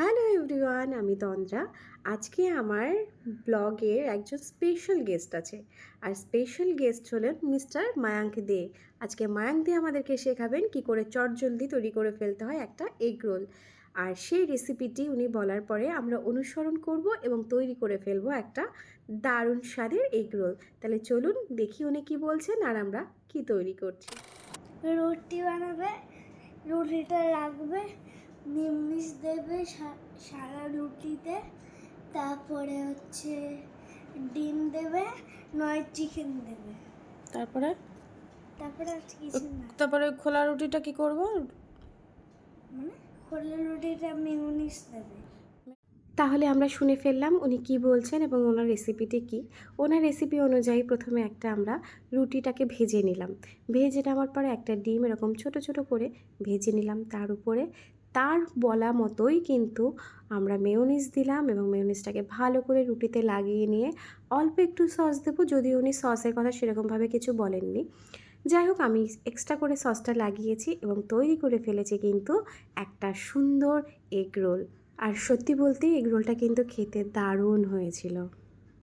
Hello everyone, আমি তন্দ্রা। আজকে আমার ব্লগের একজন স্পেশাল গেস্ট আছে, আর স্পেশাল গেস্ট হলেন মিস্টার মায়াঙ্ক দে। আজকে মায়াঙ্ক দে আমাদেরকে শেখাবেন কি করে চটজলদি তৈরি করে ফেলতে হয় একটা এগ রোল। আর সেই রেসিপিটি উনি বলার পরে আমরা অনুসরণ করব এবং তৈরি করে ফেলবো একটা দারুণ স্বাদের এগ রোল। তাহলে চলুন দেখি উনি কি বলছেন আর আমরা কি তৈরি করছি। রুটি বানাবে, রুটিটা রাখবে, নিমমিষ দেবে সারা রুটিতে, তারপরে ডিম দেবে, নয় চিকেন দেবে। তারপরে তারপরে কিছু না, তারপরে খোলা রুটিটা কি করব? মানে খোলা রুটিটা মিউনিস দেবে। তাহলে আমরা শুনে ফেললাম উনি কি বলছেন এবং ওনার রেসিপিটি কি। ওনার রেসিপি অনুযায়ী প্রথমে আমরা রুটিটাকে ভেজে নিলাম। ভেজে নেওয়ার পরে একটা ডিম এরকম ছোট ছোট করে ভেজে নিলাম। তার উপরে তার বলা মতোই কিন্তু আমরা মেয়োনিজ দিলাম এবং মেয়োনিজটাকে ভালো করে রুটিতে লাগিয়ে নিয়ে অল্প একটু সস দেবো, যদিও উনি সসের কথা সেরকমভাবে কিছু বলেননি। যাই হোক, আমি এক্সট্রা করে সসটা লাগিয়েছি এবং তৈরি করে ফেলেছি কিন্তু একটা সুন্দর এগ রোল। আর সত্যি বলতে এগ রোলটা কিন্তু খেতে দারুণ হয়েছিল।